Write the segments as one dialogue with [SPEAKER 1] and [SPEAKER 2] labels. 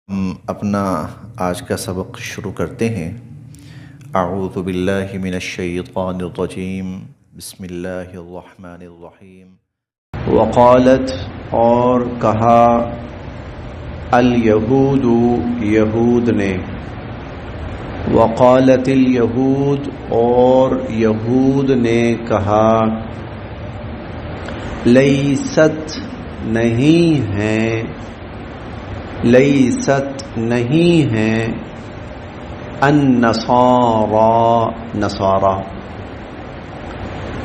[SPEAKER 1] ہم اپنا آج کا سبق شروع کرتے ہیں۔ اعوذ باللہ من الشیطان الرجیم، بسم اللہ الرحمن الرحیم۔
[SPEAKER 2] وقالت اور کہا الیہود یہود نے، وقالت الیہود اور یہود نے کہا، لیست نہیں ہیں، لیست نہیں ہیں، النصارى نصارى۔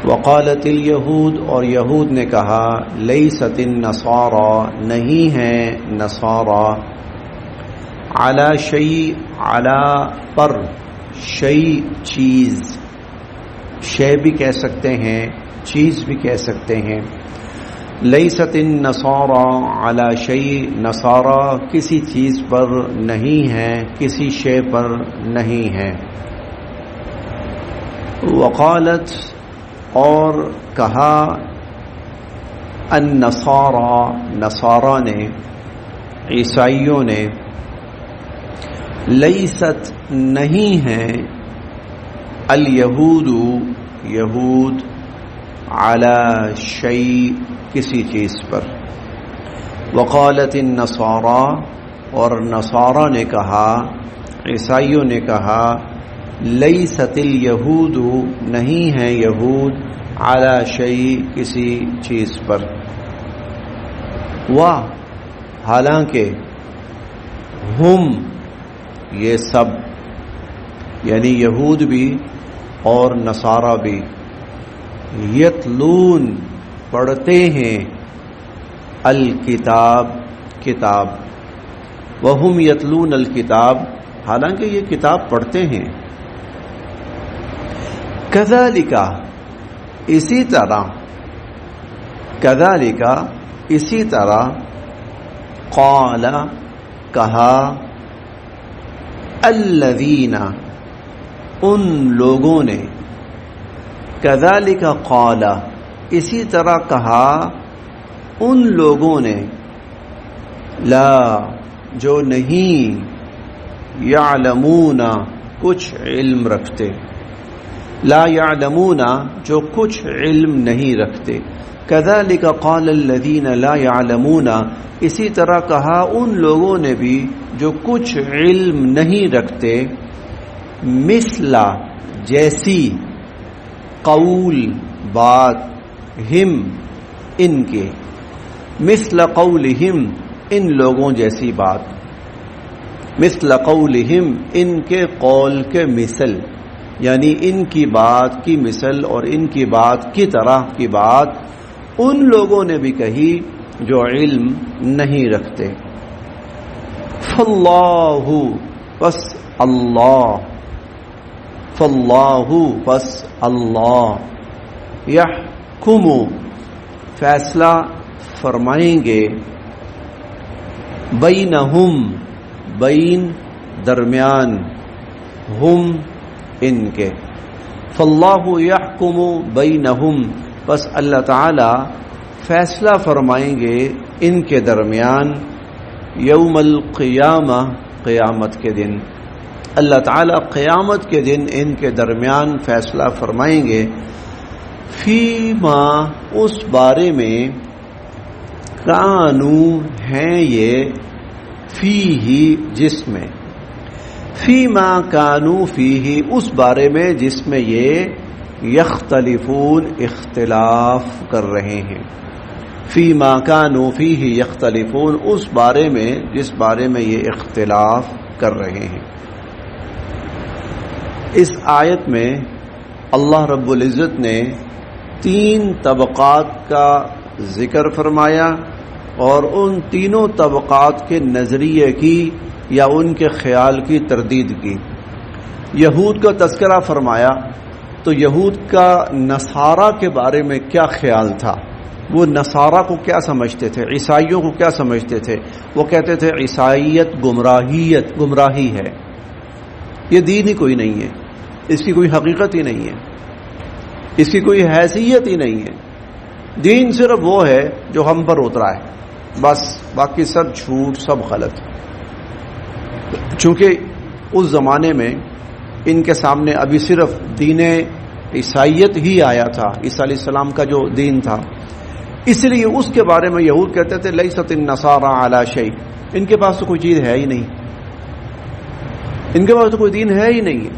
[SPEAKER 2] وقالت الیہود اور یہود نے کہا، لیست النصارى نہیں ہیں نصارى، علی شیء علی پر، شیء چیز، شے بھی کہہ سکتے ہیں، چیز بھی کہہ سکتے ہیں۔ لیست النصارى علی شیء، نصارہ کسی چیز پر نہیں ہے، کسی شے پر نہیں ہے۔ وقالت اور کہا النصارى نصارہ نے، عیسائیوں نے، لیست نہیں ہیں، الیہود یہود، علی شیء کسی چیز پر۔ وقالت النصارى اور نصارہ نے کہا، عیسائیوں نے کہا، لیست الیہود نہیں ہے یہود، علی شیء کسی چیز پر۔ حالانکہ ہم یہ سب، یعنی یہود بھی اور نصارہ بھی، یتلون پڑھتے ہیں، الکتاب کتاب، وہم یتلون الکتاب حالانکہ یہ کتاب پڑھتے ہیں، کذالک اسی طرح، کذالک اسی طرح، قال کہا، الذین ان لوگوں نے، کذالک قال اسی طرح کہا ان لوگوں نے، لا جو نہیں، یعلمون کچھ علم رکھتے، لا یعلمون جو کچھ علم نہیں رکھتے، کذالک قال الذین لا یعلمون اسی طرح کہا ان لوگوں نے بھی جو کچھ علم نہیں رکھتے، مثل جیسی، قول بات، ہم ان کے، مثل قولہم ان لوگوں جیسی بات، مثل قولہم ان کے قول کے مثل، یعنی ان کی بات کی مثل اور ان کی بات کی طرح کی بات ان لوگوں نے بھی کہی جو علم نہیں رکھتے۔ فاللہ بس اللہ، فاللہ بس اللہ، یحکم فیصلہ فرمائیں گے، بینہم بین درمیان، ہم ان کے، فاللہ یحکم بینہم بس اللہ تعالی فیصلہ فرمائیں گے ان کے درمیان، یوم القیامہ قیامت کے دن، اللہ تعالی قیامت کے دن ان کے درمیان فیصلہ فرمائیں گے، فیما اس بارے میں، کانو ہیں یہ، فیہ جس میں، فیما کانو فیہ اس بارے میں جس میں یہ، یختلفون اختلاف کر رہے ہیں، فیما کانو فیہ یختلفون اس بارے میں جس بارے میں یہ اختلاف کر رہے ہیں۔ اس آیت میں اللہ رب العزت نے 3 طبقات کا ذکر فرمایا اور ان تینوں طبقات کے نظریے کی یا ان کے خیال کی تردید کی۔ یہود کا تذکرہ فرمایا تو یہود کا نصارہ کے بارے میں کیا خیال تھا، وہ نصارہ کو کیا سمجھتے تھے، عیسائیوں کو کیا سمجھتے تھے، وہ کہتے تھے عیسائیت گمراہی ہے، یہ دین ہی کوئی نہیں ہے، اس کی کوئی حقیقت ہی نہیں ہے، اس کی کوئی حیثیت ہی نہیں ہے، دین صرف وہ ہے جو ہم پر اترا ہے، بس باقی سب جھوٹ، سب غلط۔ چونکہ اس زمانے میں ان کے سامنے ابھی صرف دین عیسائیت ہی آیا تھا، عیسیٰ علیہ السلام کا جو دین تھا، اس لیے اس کے بارے میں یہود کہتے تھے لیست النصارى علی شیء، ان کے پاس تو کوئی چیز ہے ہی نہیں، ان کے پاس تو کوئی دین ہے ہی نہیں۔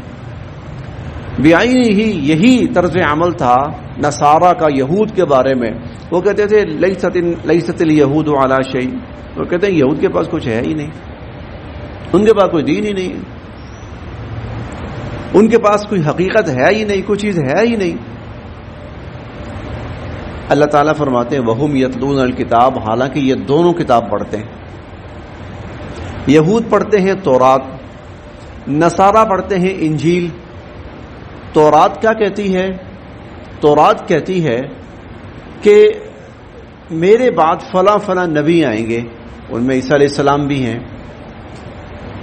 [SPEAKER 2] بعینہ ہی یہی طرز عمل تھا نصارہ کا یہود کے بارے میں، وہ کہتے تھے لیست الیہود علی شیء، وہ کہتے ہیں یہود کے پاس کچھ ہے ہی نہیں، ان کے پاس کوئی دین ہی نہیں، ان کے پاس کوئی حقیقت ہے ہی نہیں، کوئی چیز ہے ہی نہیں۔ اللہ تعالیٰ فرماتے ہیں وَهُمْ يَتْلُونَ الْكِتَابَ، حالانکہ یہ دونوں کتاب پڑھتے ہیں، یہود پڑھتے ہیں تورات، نصارہ پڑھتے ہیں انجیل۔ تورات کیا کہتی ہے؟ تورات کہتی ہے کہ میرے بعد فلاں فلاں نبی آئیں گے، ان میں عیسیٰ علیہ السلام بھی ہیں،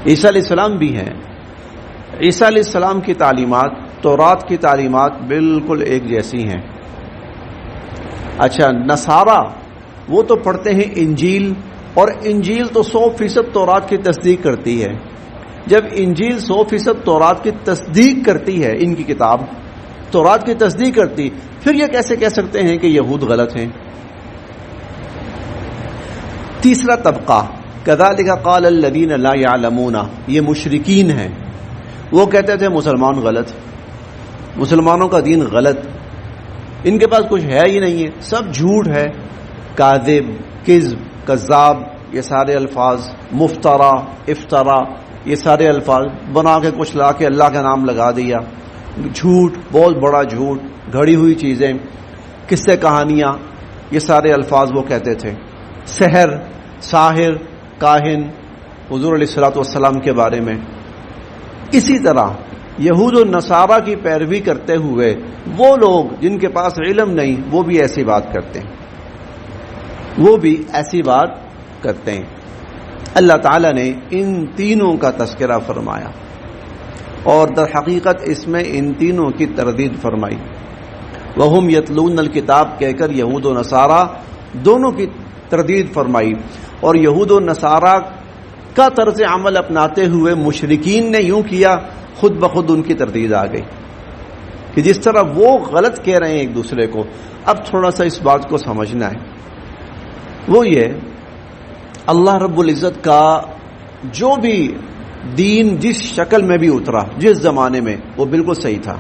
[SPEAKER 2] عیسیٰ علیہ السلام بھی ہیں۔ عیسیٰ علیہ السلام کی تعلیمات تورات کی تعلیمات بالکل ایک جیسی ہیں۔ اچھا، نصارہ وہ تو پڑھتے ہیں انجیل، اور انجیل تو 100% تورات کی تصدیق کرتی ہے۔ جب انجیل 100% تورات کی تصدیق کرتی ہے، ان کی کتاب تورات کی تصدیق کرتی، پھر یہ کیسے کہہ سکتے ہیں کہ یہود غلط ہیں؟ تیسرا طبقہ کذالک قال الذین لا یعلمون، یہ مشرکین ہیں، وہ کہتے تھے مسلمان غلط، مسلمانوں کا دین غلط، ان کے پاس کچھ ہے ہی نہیں ہے، سب جھوٹ ہے، کاذب، کذب، کذاب، یہ سارے الفاظ، مفترا، افترا، یہ سارے الفاظ بنا کے کچھ لا کے اللہ کا نام لگا دیا، جھوٹ، بہت بڑا جھوٹ، گھڑی ہوئی چیزیں، قصے کہانیاں، یہ سارے الفاظ وہ کہتے تھے۔ سحر، ساحر، کاہن، حضور علیہ الصلوۃ والسلام کے بارے میں۔ اسی طرح یہود و نصارہ کی پیروی کرتے ہوئے وہ لوگ جن کے پاس علم نہیں، وہ بھی ایسی بات کرتے ہیں، وہ بھی ایسی بات کرتے ہیں۔ اللہ تعالیٰ نے ان تینوں کا تذکرہ فرمایا، اور در حقیقت اس میں ان تینوں کی تردید فرمائی۔ وَهُمْ يَتْلُونَ الْكِتَاب کہہ کر یہود و نصارہ دونوں کی تردید فرمائی، اور یہود و نصارہ کا طرز عمل اپناتے ہوئے مشرکین نے یوں کیا، خود بخود ان کی تردید آ گئی کہ جس طرح وہ غلط کہہ رہے ہیں ایک دوسرے کو۔ اب تھوڑا سا اس بات کو سمجھنا ہے، وہ یہ اللہ رب العزت کا جو بھی دین جس شکل میں بھی اترا جس زمانے میں، وہ بالکل صحیح تھا،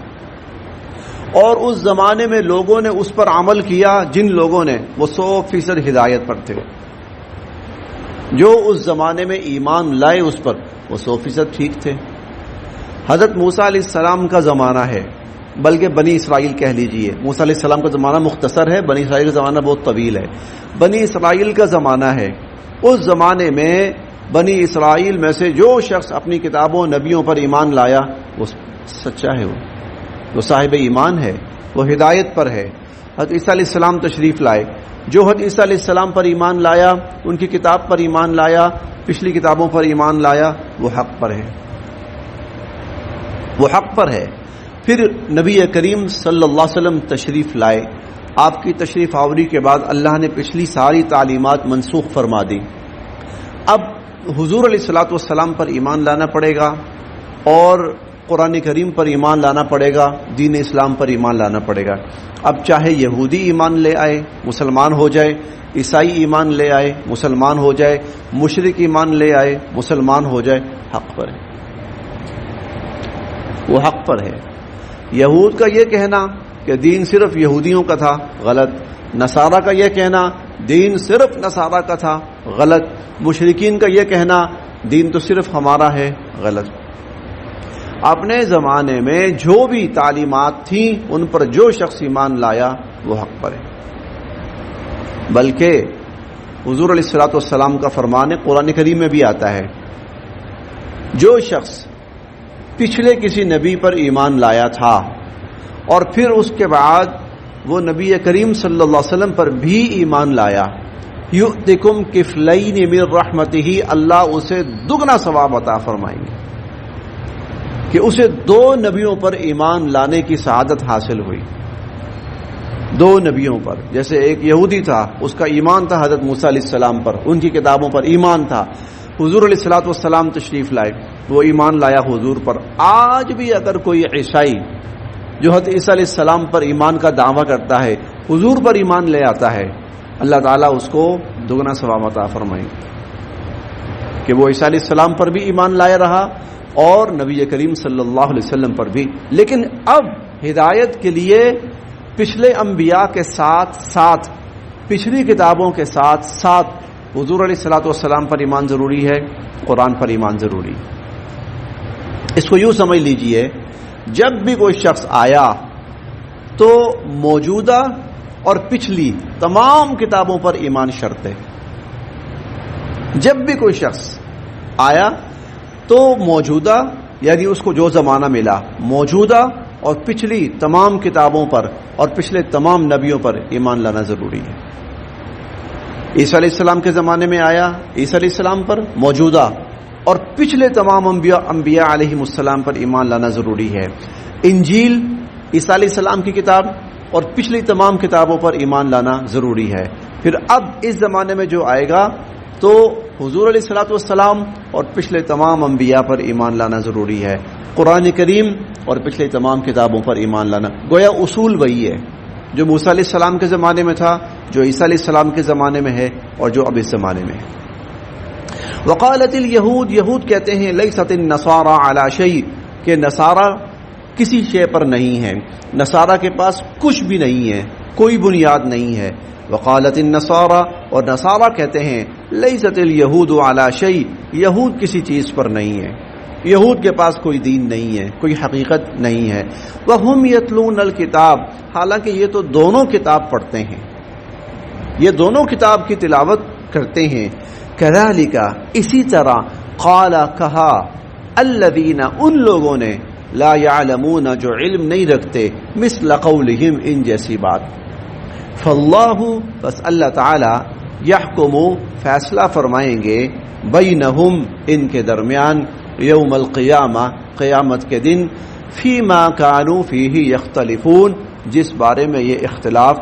[SPEAKER 2] اور اس زمانے میں لوگوں نے اس پر عمل کیا، جن لوگوں نے وہ 100% ہدایت پر تھے، جو اس زمانے میں ایمان لائے اس پر وہ 100% ٹھیک تھے۔ حضرت موسیٰ علیہ السلام کا زمانہ ہے، بلکہ بنی اسرائیل کہہ لیجئے، موسیٰ علیہ السلام کا زمانہ مختصر ہے، بنی اسرائیل کا زمانہ بہت طویل ہے۔ بنی اسرائیل کا زمانہ ہے، اس زمانے میں بنی اسرائیل میں سے جو شخص اپنی کتابوں نبیوں پر ایمان لایا وہ سچا ہے، وہ صاحب ایمان ہے، وہ ہدایت پر ہے۔ حضرت عیسیٰ علیہ السلام تشریف لائے، جو حضرت عیسیٰ علیہ السلام پر ایمان لایا، ان کی کتاب پر ایمان لایا، پچھلی کتابوں پر ایمان لایا، وہ حق پر ہے، وہ حق پر ہے۔ پھر نبی کریم صلی اللہ علیہ وسلم تشریف لائے، آپ کی تشریف آوری کے بعد اللہ نے پچھلی ساری تعلیمات منسوخ فرما دی۔ اب حضور علیہ الصلوۃ والسلام پر ایمان لانا پڑے گا، اور قرآن کریم پر ایمان لانا پڑے گا، دین اسلام پر ایمان لانا پڑے گا۔ اب چاہے یہودی ایمان لے آئے مسلمان ہو جائے، عیسائی ایمان لے آئے مسلمان ہو جائے، مشرک ایمان لے آئے مسلمان ہو جائے، حق پر ہے، وہ حق پر ہے۔ یہود کا یہ کہنا کہ دین صرف یہودیوں کا تھا، غلط۔ نصارہ کا یہ کہنا دین صرف نصارہ کا تھا، غلط۔ مشرکین کا یہ کہنا دین تو صرف ہمارا ہے، غلط۔ اپنے زمانے میں جو بھی تعلیمات تھیں ان پر جو شخص ایمان لایا وہ حق پر ہے، بلکہ حضور علیہ الصلوۃ والسلام کا فرمان قرآن کریم میں بھی آتا ہے، جو شخص پچھلے کسی نبی پر ایمان لایا تھا اور پھر اس کے بعد وہ نبی کریم صلی اللہ علیہ وسلم پر بھی ایمان لایا، یؤتکم کفلین من رحمتہ، اللہ اسے دگنا ثواب عطا فرمائیں گے کہ اسے 2 نبیوں پر ایمان لانے کی سعادت حاصل ہوئی، 2 نبیوں پر۔ جیسے ایک یہودی تھا، اس کا ایمان تھا حضرت موسیٰ علیہ السلام پر، ان کی کتابوں پر ایمان تھا، حضور علیہ الصلوۃ والسلام تشریف لائے، وہ ایمان لایا حضور پر۔ آج بھی اگر کوئی عیسائی جو حضرت عیسیٰ علیہ السلام پر ایمان کا دعویٰ کرتا ہے، حضور پر ایمان لے آتا ہے، اللہ تعالیٰ اس کو دگنا ثواب عطا فرمائے کہ وہ عیسیٰ علیہ السلام پر بھی ایمان لائے رہا اور نبی کریم صلی اللہ علیہ وسلم پر بھی۔ لیکن اب ہدایت کے لیے پچھلے انبیاء کے ساتھ ساتھ، پچھلی کتابوں کے ساتھ ساتھ حضور علیہ الصلوۃ والسلام پر ایمان ضروری ہے، قرآن پر ایمان ضروری ہے۔ اس کو یوں سمجھ لیجئے، جب بھی کوئی شخص آیا تو موجودہ اور پچھلی تمام کتابوں پر ایمان شرط ہے۔ جب بھی کوئی شخص آیا تو موجودہ یعنی اس کو جو زمانہ ملا، موجودہ اور پچھلی تمام کتابوں پر اور پچھلے تمام نبیوں پر ایمان لانا ضروری ہے۔ عیسیٰ علیہ السلام کے زمانے میں آیا، عیسیٰ علیہ السلام پر موجودہ اور پچھلے تمام انبیاء علیہ السلام پر ایمان لانا ضروری ہے۔ انجیل عیسیٰ علیہ السلام کی کتاب اور پچھلی تمام کتابوں پر ایمان لانا ضروری ہے۔ پھر اب اس زمانے میں جو آئے گا تو حضور علیہ الصلوۃ والسلام اور پچھلے تمام انبیاء پر ایمان لانا ضروری ہے۔ قرآن کریم اور پچھلے تمام کتابوں پر ایمان لانا، گویا اصول وہی ہے جو موسیٰ علیہ السلام کے زمانے میں تھا، جو عیسیٰ علیہ السلام کے زمانے میں ہے اور جو اب اس زمانے میں ہے۔ وقالت الیہود، یہود کہتے ہیں لیست النصارى علی شیء، کہ نصارہ کسی شے پر نہیں ہے، نصارہ کے پاس کچھ بھی نہیں ہے، کوئی بنیاد نہیں ہے۔ وقالت النصارى، اور نصارہ کہتے ہیں لیست الیہود علی شیء، یہود کسی چیز پر نہیں ہے، یہود کے پاس کوئی دین نہیں ہے، کوئی حقیقت نہیں ہے۔ وَهُمْ يَتْلُونَ الْكِتَابَ، حالانکہ یہ تو دونوں کتاب پڑھتے ہیں، یہ دونوں کتاب کی تلاوت کرتے ہیں۔ كَذَلِكَ، اسی طرح، قال کہا، الذین، ان لوگوں نے، لا يعلمون، جو علم نہیں رکھتے، مثل قولہم، ان جیسی بات۔ فاللہ، بس اللہ تعالی، یحکم، فیصلہ فرمائیں گے، بینہم، ان کے درمیان، یوم القیامہ، قیامت کے دن، فیما کانوا فیہ یختلفون، جس بارے میں یہ اختلاف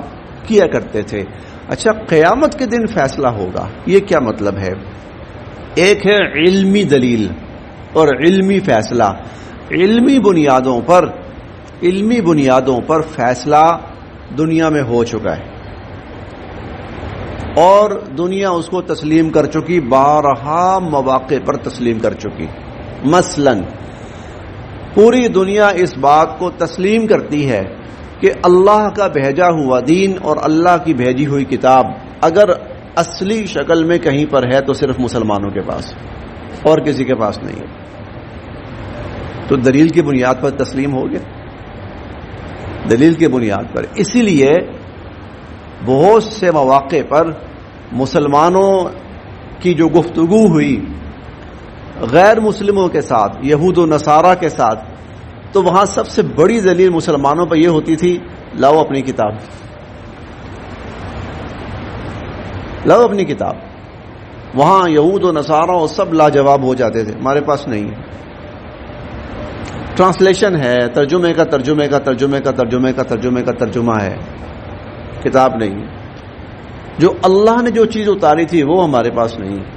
[SPEAKER 2] کیا کرتے تھے۔ اچھا، قیامت کے دن فیصلہ ہوگا، یہ کیا مطلب ہے؟ ایک ہے علمی دلیل اور علمی فیصلہ، علمی بنیادوں پر فیصلہ دنیا میں ہو چکا ہے اور دنیا اس کو تسلیم کر چکی، بارہا مواقع پر تسلیم کر چکی۔ مثلا پوری دنیا اس بات کو تسلیم کرتی ہے کہ اللہ کا بھیجا ہوا دین اور اللہ کی بھیجی ہوئی کتاب اگر اصلی شکل میں کہیں پر ہے تو صرف مسلمانوں کے پاس اور کسی کے پاس نہیں ہے، تو دلیل کی بنیاد پر تسلیم ہو گیا، دلیل کی بنیاد پر۔ اسی لیے بہت سے مواقع پر مسلمانوں کی جو گفتگو ہوئی غیر مسلموں کے ساتھ، یہود و نصارہ کے ساتھ، تو وہاں سب سے بڑی دلیل مسلمانوں پر یہ ہوتی تھی، لاؤ اپنی کتاب، لاؤ اپنی کتاب۔ وہاں یہود و نصارہ سب لاجواب ہو جاتے تھے، ہمارے پاس نہیں ہے، ٹرانسلیشن ہے، ترجمے کا ترجمہ ہے، کتاب نہیں ہے۔ جو اللہ نے جو چیز اتاری تھی وہ ہمارے پاس نہیں ہے،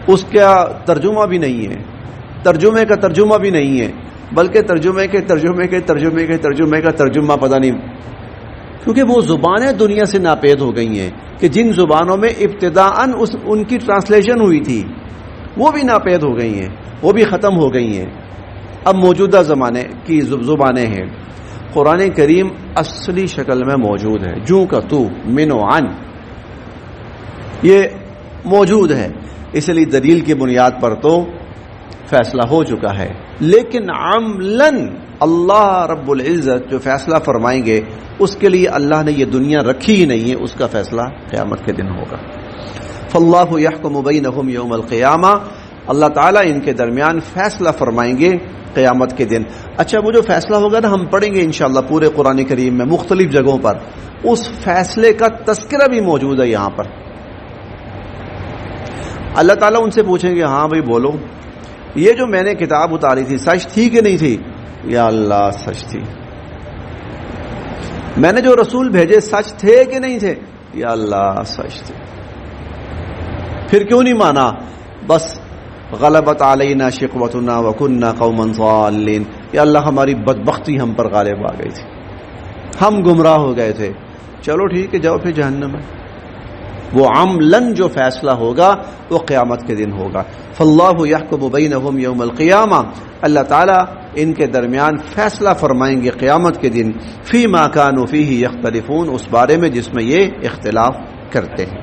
[SPEAKER 2] اس کا ترجمہ بھی نہیں ہے، ترجمے کا ترجمہ بھی نہیں ہے، بلکہ ترجمے کا ترجمہ پتہ نہیں، کیونکہ وہ زبانیں دنیا سے ناپید ہو گئی ہیں کہ جن زبانوں میں ابتداءً ان کی ٹرانسلیشن ہوئی تھی وہ بھی ناپید ہو گئی ہیں، وہ بھی ختم ہو گئی ہیں۔ اب موجودہ زمانے کی زبانیں ہیں، قرآن کریم اصلی شکل میں موجود ہے، جو کا تو من و عن، یہ موجود ہے، اس لیے دلیل کی بنیاد پر تو فیصلہ ہو چکا ہے۔ لیکن عملاً اللہ رب العزت جو فیصلہ فرمائیں گے اس کے لیے اللہ نے یہ دنیا رکھی ہی نہیں ہے، اس کا فیصلہ قیامت کے دن ہوگا۔ فاللہ یحکم بینہم یوم القیامہ، اللہ تعالیٰ ان کے درمیان فیصلہ فرمائیں گے قیامت کے دن۔ اچھا، وہ جو فیصلہ ہوگا نا، ہم پڑھیں گے انشاءاللہ پورے قرآن کریم میں مختلف جگہوں پر، اس فیصلے کا تذکرہ بھی موجود ہے یہاں پر۔ اللہ تعالیٰ ان سے پوچھیں گے، ہاں بھائی بولو، یہ جو میں نے کتاب اتاری تھی سچ تھی کہ نہیں تھی؟ یا اللہ سچ تھی۔ میں نے جو رسول بھیجے سچ تھے کہ نہیں تھے؟ یا اللہ سچ تھے۔ پھر کیوں نہیں مانا؟ بس غلبت علینا شقوتنا وکننا قوما ضالین، یا اللہ ہماری بدبختی ہم پر غالب آ گئی تھی، ہم گمراہ ہو گئے تھے، چلو ٹھیک ہے جاؤ پھر جہنم ہے۔ وہ عملاً جو فیصلہ ہوگا وہ قیامت کے دن ہوگا۔ فاللہ یحکم بینہم یوم القیامہ، اللہ تعالیٰ ان کے درمیان فیصلہ فرمائیں گے قیامت کے دن، فیما کانوا فیہ یختلفون، اس بارے میں جس میں یہ اختلاف کرتے ہیں۔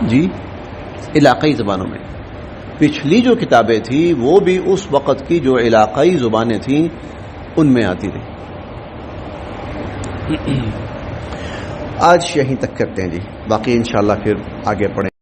[SPEAKER 2] جی علاقائی زبانوں میں پچھلی جو کتابیں تھیں وہ بھی اس وقت کی جو علاقائی زبانیں تھیں ان میں آتی رہی۔ آج یہیں تک کرتے ہیں جی، باقی انشاءاللہ پھر آگے پڑھیں۔